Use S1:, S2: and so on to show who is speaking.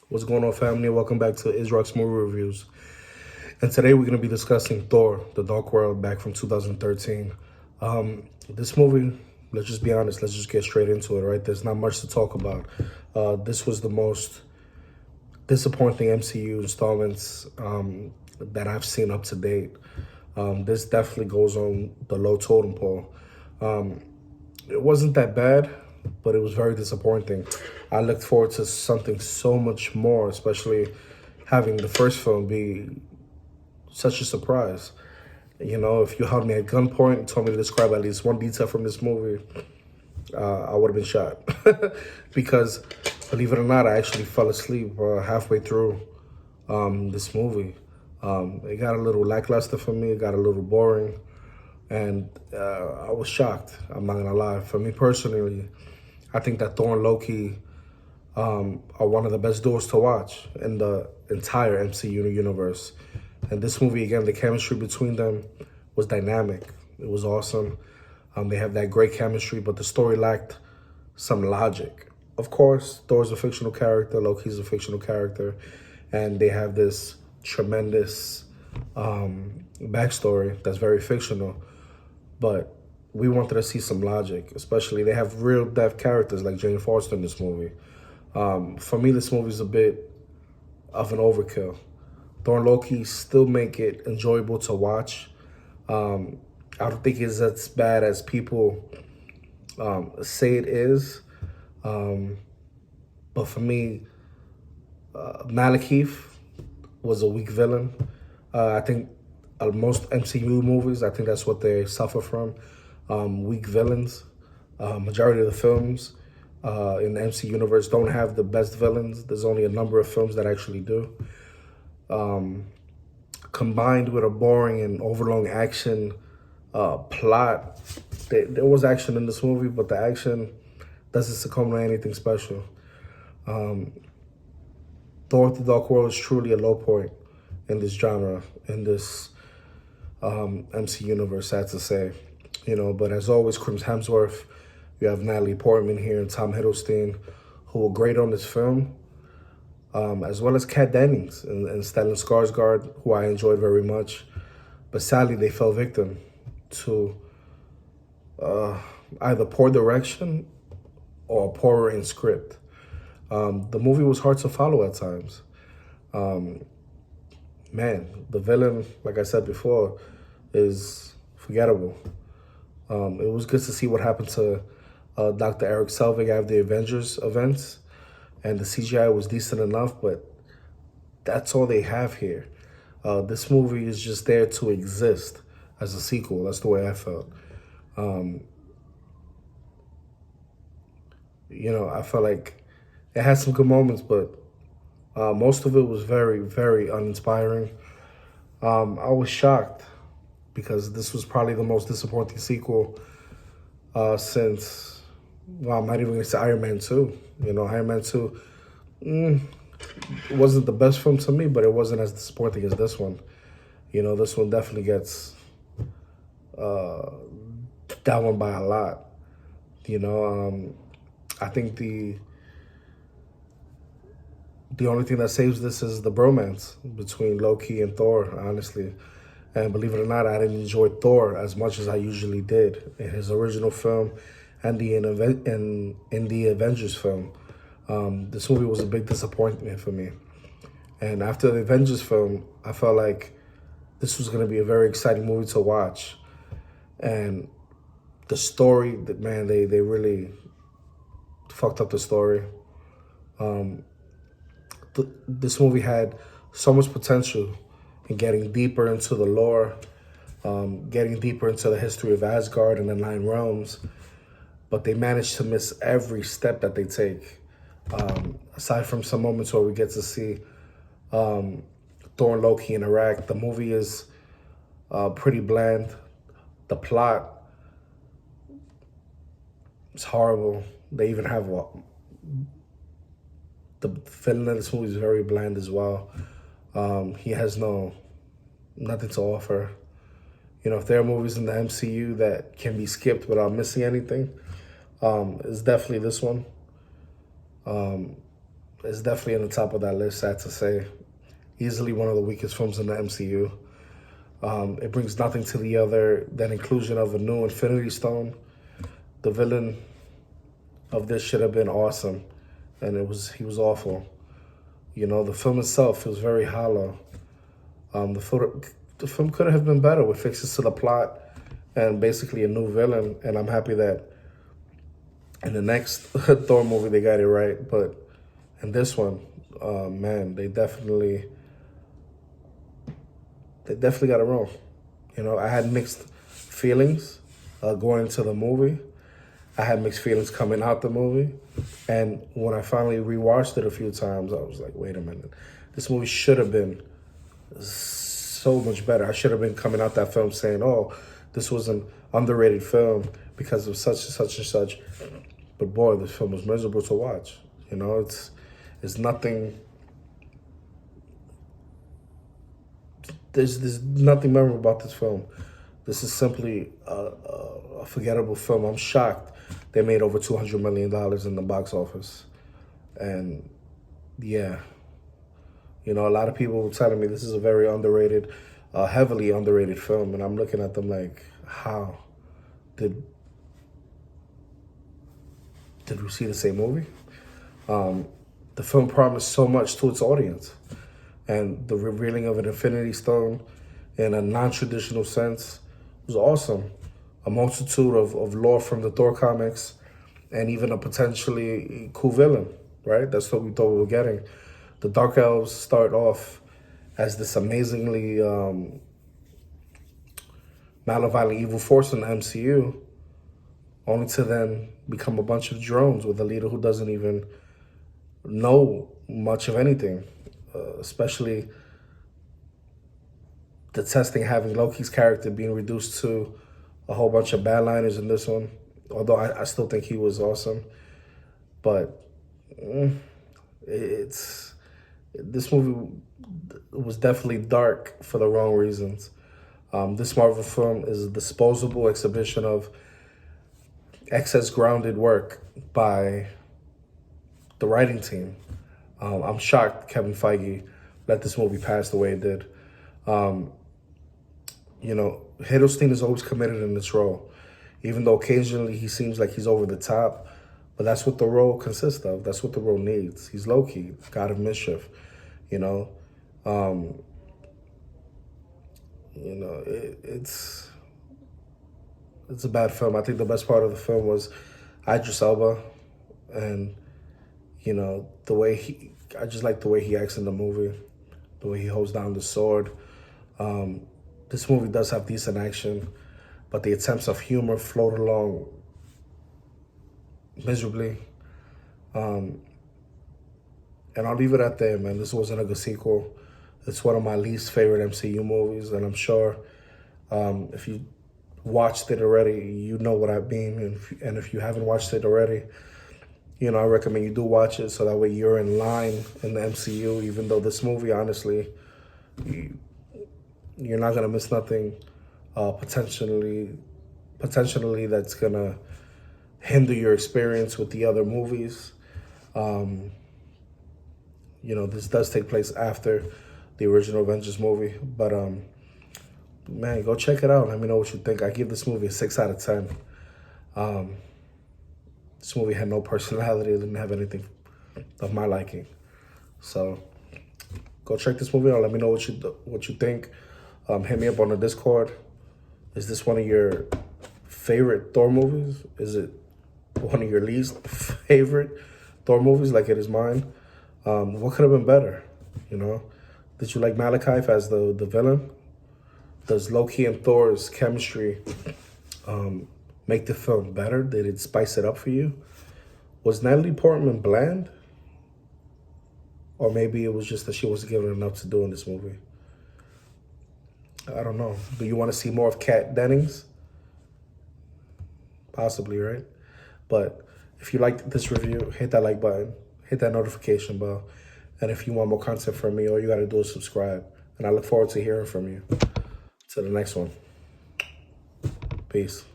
S1: What's going on, family? Welcome back to Israel's Movie Reviews. And today we're going to be discussing Thor, The Dark World, back from 2013. This movie, let's just be honest, let's just get straight into it, right? There's not much to talk about. This was the most disappointing MCU installments that I've seen up to date. This definitely goes on the low totem pole. It wasn't that bad, but it was very disappointing. I looked forward to something so much more, especially having the first film be such a surprise. You know, if you held me at gunpoint and told me to describe at least one detail from this movie, I would have been shot. Because, believe it or not, I actually fell asleep halfway through this movie. It got a little lackluster for me. It got a little boring. And I was shocked. I'm not gonna lie. For me personally, I think that Thor and Loki are one of the best duos to watch in the entire MCU universe. And this movie, again, the chemistry between them was dynamic. It was awesome. They have that great chemistry, but the story lacked some logic. Of course, Thor's a fictional character, Loki's a fictional character, and they have this tremendous backstory that's very fictional. But we wanted to see some logic, especially they have real depth characters like Jane Foster in this movie. For me, this movie is a bit of an overkill. Thor and Loki still make it enjoyable to watch. I don't think it's as bad as people say it is. But for me, Malekith was a weak villain. I think most MCU movies, I think that's what they suffer from, weak villains. Majority of the films in the MCU universe don't have the best villains. There's only a number of films that actually do. Combined with a boring and overlong action plot, there was action in this movie, but the action doesn't succumb to anything special. Thor: The Dark World is truly a low point in this genre, in this MC universe, sad to say. You know, but as always, Chris Hemsworth, you have Natalie Portman here and Tom Hiddleston, who were great on this film, as well as Kat Dennings and Stellan Skarsgård, who I enjoyed very much. But sadly, they fell victim to either poor direction or poor written script. The movie was hard to follow at times. Man, the villain, like I said before, is forgettable. It was good to see what happened to Dr. Eric Selvig after the Avengers events, and the CGI was decent enough, but that's all they have here. This movie is just there to exist as a sequel. That's the way I felt. You know, I felt like it had some good moments, but most of it was very, very uninspiring. I was shocked because this was probably the most disappointing sequel since, well, I'm not even going to say Iron Man 2. You know, Iron Man 2 wasn't the best film to me, but it wasn't as disappointing as this one. You know, this one definitely gets that one by a lot. You know, I think the only thing that saves this is the bromance between Loki and Thor, honestly. And believe it or not, I didn't enjoy Thor as much as I usually did in his original film and in the Avengers film. This movie was a big disappointment for me. And after the Avengers film, I felt like this was going to be a very exciting movie to watch. And the story, man, they really fucked up the story. This movie had so much potential in getting deeper into the lore, getting deeper into the history of Asgard and the Nine Realms, but they managed to miss every step that they take. Aside from some moments where we get to see Thor and Loki interact, the movie is pretty bland. The plot is horrible. They even have the villain in this movie is very bland as well. He has nothing to offer. You know, if there are movies in the MCU that can be skipped without missing anything, it's definitely this one. It's definitely on the top of that list, sad to say. Easily one of the weakest films in the MCU. It brings nothing to the other than inclusion of a new Infinity Stone. The villain of this should have been awesome, and he was awful. You know, the film itself was very hollow. The film could have been better with fixes to the plot and basically a new villain. And I'm happy that in the next Thor movie they got it right, but in this one, man, they definitely got it wrong. You know, I had mixed feelings going into the movie. I had mixed feelings coming out the movie. And when I finally rewatched it a few times, I was like, wait a minute. This movie should have been so much better. I should have been coming out that film saying, oh, this was an underrated film because of such and such and such. But boy, this film was miserable to watch. You know, it's nothing. There's nothing memorable about this film. This is simply a forgettable film. I'm shocked they made over $200 million in the box office. And yeah, you know, a lot of people were telling me this is a very underrated, heavily underrated film. And I'm looking at them like, how? Did we see the same movie? The film promised so much to its audience. And the revealing of an Infinity Stone in a non-traditional sense was awesome. A multitude of lore from the Thor comics and even a potentially cool villain, right? That's what we thought we were getting. The Dark Elves start off as this amazingly malevolent evil force in the MCU, only to then become a bunch of drones with a leader who doesn't even know much of anything. Especially detesting having Loki's character being reduced to a whole bunch of badliners in this one. Although I still think he was awesome. But this movie was definitely dark for the wrong reasons. This Marvel film is a disposable exhibition of excess grounded work by the writing team. I'm shocked Kevin Feige let this movie pass the way it did. You know, Hiddleston is always committed in this role, even though occasionally he seems like he's over the top. But that's what the role consists of. That's what the role needs. He's Loki, god of mischief. You know, it's a bad film. I think the best part of the film was Idris Elba, and you know, I just like the way he acts in the movie, the way he holds down the sword. This movie does have decent action, but the attempts of humor float along miserably. And I'll leave it at that, man. This wasn't a good sequel. It's one of my least favorite MCU movies, and I'm sure if you watched it already, you know what I mean. And if you haven't watched it already, you know, I recommend you do watch it so that way you're in line in the MCU, even though this movie, honestly, you're not going to miss nothing potentially that's going to hinder your experience with the other movies. You know, this does take place after the original Avengers movie, but man, go check it out. Let me know what you think. I give this movie a 6 out of 10. This movie had no personality. It didn't have anything of my liking. So go check this movie out. Let me know what you think. Hit me up on the Discord. Is this one of your favorite Thor movies? Is it one of your least favorite Thor movies like it is mine? What could have been better? You know? Did you like Malekith as the villain? Does Loki and Thor's chemistry make the film better? Did it spice it up for you? Was Natalie Portman bland? Or maybe it was just that she wasn't given enough to do in this movie. I don't know. Do you want to see more of Kat Dennings? Possibly, right? But if you liked this review, hit that like button. Hit that notification bell. And if you want more content from me, all you got to do is subscribe. And I look forward to hearing from you. To the next one. Peace.